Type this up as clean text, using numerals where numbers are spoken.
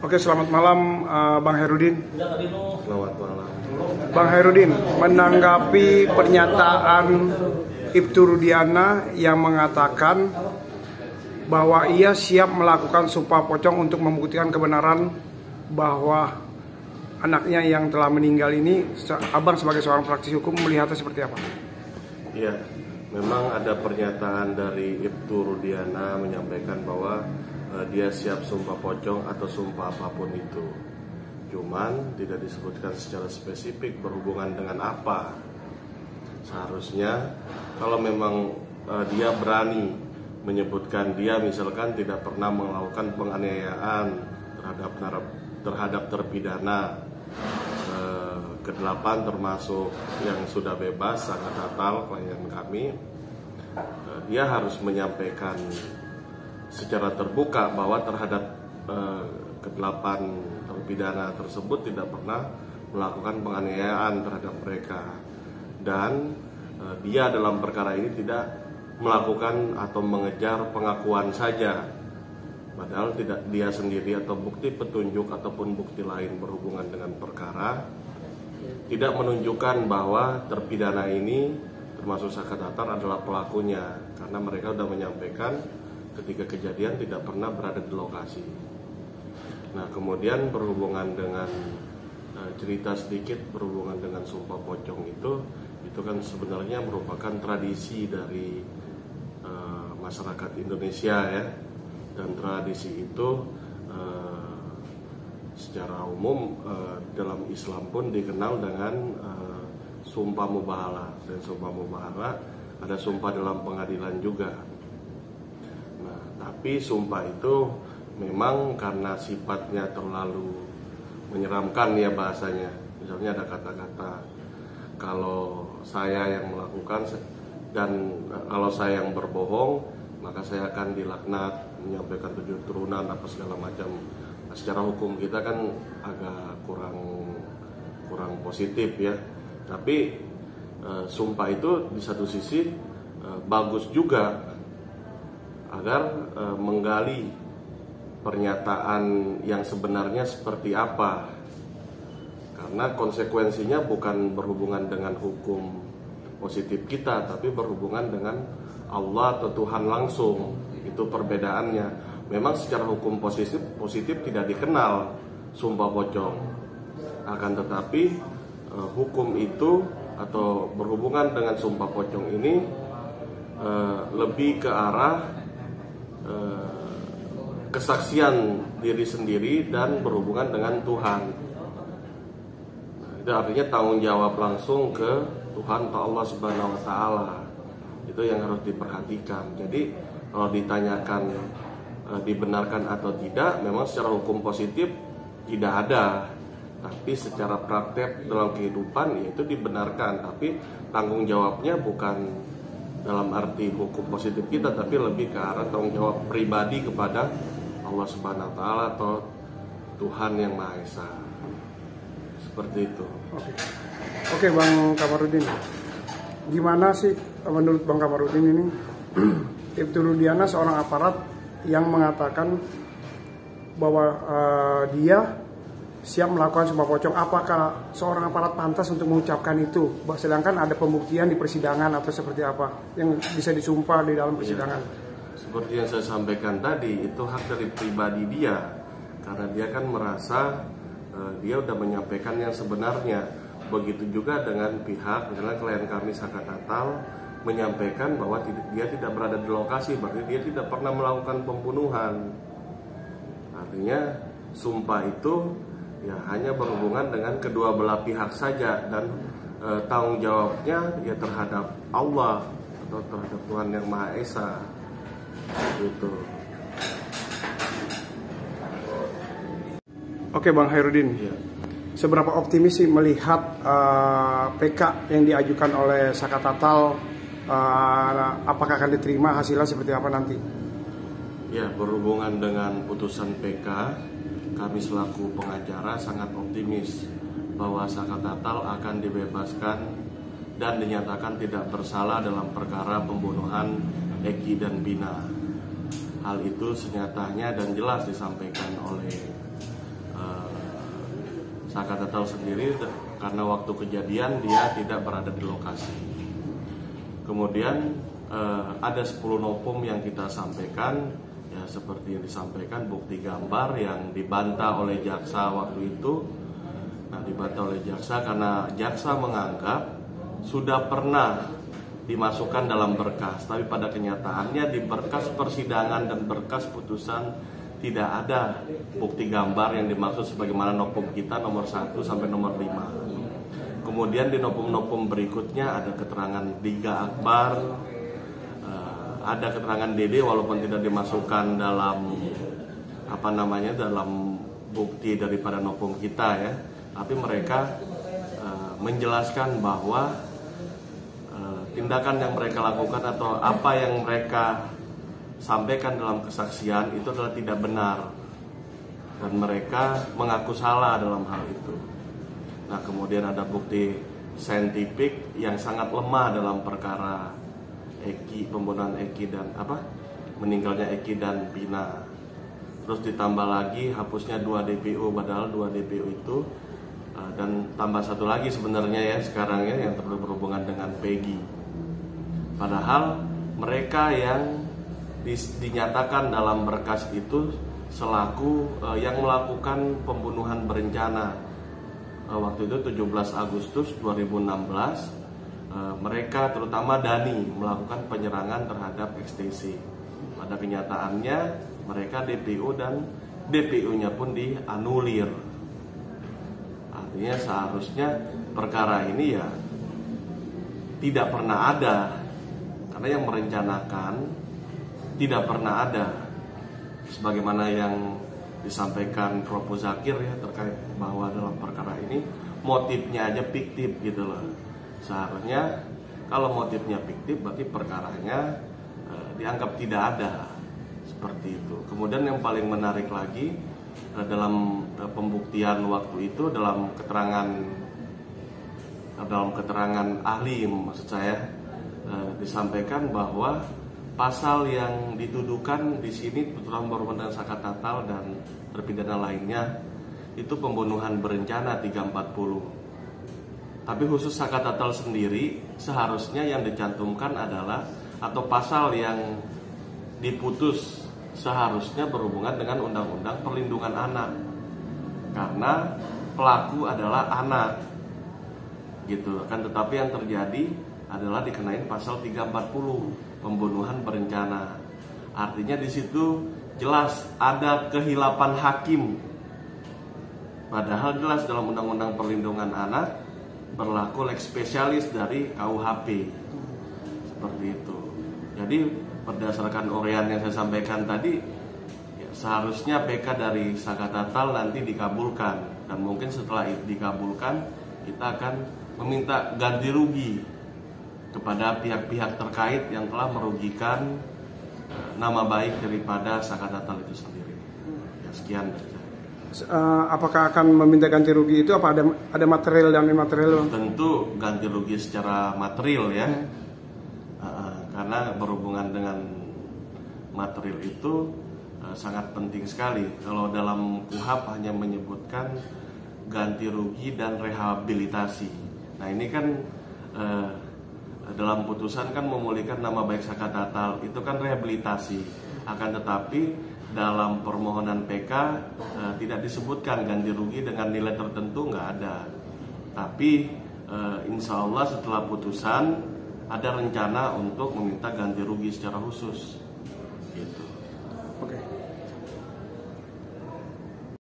Oke, selamat malam Bang Hairudin. Selamat malam. Bang Hairudin, menanggapi pernyataan Ibtu Rudiana yang mengatakan bahwa ia siap melakukan sumpah pocong untuk membuktikan kebenaran bahwa anaknya yang telah meninggal ini, Abang sebagai seorang praktisi hukum melihatnya seperti apa? Ya, memang ada pernyataan dari Ibtu Rudiana menyampaikan bahwa dia siap sumpah pocong atau sumpah apapun itu. Cuman tidak disebutkan secara spesifik berhubungan dengan apa. Seharusnya kalau memang dia berani menyebutkan dia misalkan tidak pernah melakukan penganiayaan terhadap terpidana ke-8 termasuk yang sudah bebas sangat natal klien kami, dia harus menyampaikan secara terbuka bahwa terhadap ke-8 terpidana tersebut tidak pernah melakukan penganiayaan terhadap mereka, dan dia dalam perkara ini tidak melakukan atau mengejar pengakuan saja, padahal tidak dia sendiri atau bukti petunjuk ataupun bukti lain berhubungan dengan perkara tidak menunjukkan bahwa terpidana ini termasuk Saka Tatar adalah pelakunya, karena mereka sudah menyampaikan ketika kejadian tidak pernah berada di lokasi. Nah, kemudian berhubungan dengan cerita sedikit berhubungan dengan sumpah pocong itu kan sebenarnya merupakan tradisi dari masyarakat Indonesia ya, dan tradisi itu secara umum dalam Islam pun dikenal dengan sumpah mubahalah, dan sumpah mubahalah ada sumpah dalam pengadilan juga. Tapi sumpah itu memang karena sifatnya terlalu menyeramkan ya bahasanya. Misalnya ada kata-kata, kalau saya yang melakukan dan kalau saya yang berbohong maka saya akan dilaknat, menyampaikan 7 turunan apa segala macam. Nah, secara hukum kita kan agak kurang positif ya. Tapi sumpah itu di satu sisi bagus juga, agar menggali pernyataan yang sebenarnya seperti apa, karena konsekuensinya bukan berhubungan dengan hukum positif kita, tapi berhubungan dengan Allah atau Tuhan langsung. Itu perbedaannya. Memang secara hukum positif tidak dikenal sumpah pocong, akan tetapi hukum itu atau berhubungan dengan sumpah pocong ini lebih ke arah kesaksian diri sendiri dan berhubungan dengan Tuhan. Nah, itu artinya tanggung jawab langsung ke Tuhan atau Allah Subhanahu wa Ta'ala. Itu yang harus diperhatikan. Jadi kalau ditanyakan dibenarkan atau tidak, memang secara hukum positif tidak ada, tapi secara praktek dalam kehidupan itu dibenarkan. Tapi tanggung jawabnya bukan dalam arti hukum positif kita, tapi lebih ke arah tanggung jawab pribadi kepada Allah Subhanahu wa Ta'ala atau Tuhan yang Maha Esa. Seperti itu. Oke, Bang Kamarudin, gimana sih menurut Bang Kamarudin ini Ibtu Rudiana seorang aparat yang mengatakan bahwa dia siap melakukan sumpah pocong? Apakah seorang aparat pantas untuk mengucapkan itu? Sedangkan ada pembuktian di persidangan atau seperti apa yang bisa disumpah di dalam persidangan? Seperti yang saya sampaikan tadi, itu hak dari pribadi dia, karena dia kan merasa dia udah menyampaikan yang sebenarnya. Begitu juga dengan pihak, misalnya klien kami Saka Tatal menyampaikan bahwa dia tidak berada di lokasi, berarti dia tidak pernah melakukan pembunuhan. Artinya sumpah itu ya hanya berhubungan dengan kedua belah pihak saja, dan tanggung jawabnya ya terhadap Allah atau terhadap Tuhan yang Maha Esa. Gitu. Oke, Bang Hairudin, Ya. seberapa optimis sih melihat PK yang diajukan oleh Saka Tatal, apakah akan diterima, hasilnya seperti apa nanti? Ya, berhubungan dengan putusan PK, kami selaku pengacara sangat optimis bahwa Saka Tatal akan dibebaskan dan dinyatakan tidak bersalah dalam perkara pembunuhan Eki dan Bina. Hal itu senyatanya dan jelas disampaikan oleh Sakatatal sendiri karena waktu kejadian dia tidak berada di lokasi. Kemudian ada 10 nopum yang kita sampaikan, ya seperti yang disampaikan, bukti gambar yang dibantah oleh jaksa waktu itu. Nah, dibantah oleh jaksa karena jaksa menganggap sudah pernah dimasukkan dalam berkas, tapi pada kenyataannya di berkas persidangan dan berkas putusan tidak ada bukti gambar yang dimaksud sebagaimana nopum kita nomor 1 sampai nomor 5. Kemudian di nopum-nopum berikutnya ada keterangan Diga Akbar, ada keterangan Dede walaupun tidak dimasukkan dalam dalam bukti daripada nopum kita ya, tapi mereka menjelaskan bahwa tindakan yang mereka lakukan atau apa yang mereka sampaikan dalam kesaksian itu adalah tidak benar dan mereka mengaku salah dalam hal itu. Nah, kemudian ada bukti saintifik yang sangat lemah dalam perkara pembunuhan Eki dan meninggalnya Eki dan Pina. Terus ditambah lagi hapusnya 2 DPO, padahal 2 DPO itu dan tambah satu lagi sebenarnya ya sekarang ya yang berhubungan dengan Peggy. Padahal mereka yang dinyatakan dalam berkas itu selaku yang melakukan pembunuhan berencana. Waktu itu 17 Agustus 2016 mereka terutama Dani melakukan penyerangan terhadap XTC. Pada kenyataannya mereka DPO dan DPO-nya pun dianulir. Artinya seharusnya perkara ini ya tidak pernah ada, karena yang merencanakan tidak pernah ada, sebagaimana yang disampaikan Prof. Zakir ya terkait bahwa dalam perkara ini motifnya aja fiktif gitu loh. Seharusnya kalau motifnya fiktif berarti perkaranya dianggap tidak ada seperti itu. Kemudian yang paling menarik lagi dalam pembuktian waktu itu dalam keterangan ahli maksud saya disampaikan bahwa pasal yang dituduhkan di sini terutama berhubungan dengan Sakatatal dan terpidana lainnya itu pembunuhan berencana 340. Tapi khusus Sakatatal sendiri seharusnya yang dicantumkan adalah atau pasal yang diputus seharusnya berhubungan dengan Undang-Undang Perlindungan Anak. Karena pelaku adalah anak. Gitu kan, tetapi yang terjadi adalah dikenain pasal 340 pembunuhan berencana. Artinya di situ jelas ada kehilapan hakim. Padahal jelas dalam Undang-Undang Perlindungan Anak berlaku lex spesialis dari KUHP. Seperti itu. Jadi berdasarkan uraian yang saya sampaikan tadi ya, seharusnya PK dari Sakatatal nanti dikabulkan. Dan mungkin setelah itu dikabulkan kita akan meminta ganti rugi kepada pihak-pihak terkait yang telah merugikan nama baik daripada Sakatatal itu sendiri. Ya, sekian dari saya. Apakah akan meminta ganti rugi itu apa ada material dan imaterial? Tentu ganti rugi secara material ya. Karena berhubungan dengan material itu sangat penting sekali. Kalau dalam KUHP hanya menyebutkan ganti rugi dan rehabilitasi. Nah, ini kan dalam putusan kan memulihkan nama baik Sakatatal, itu kan rehabilitasi. Akan tetapi dalam permohonan PK tidak disebutkan ganti rugi dengan nilai tertentu, nggak ada. Tapi insya Allah setelah putusan ada rencana untuk meminta ganti rugi secara khusus.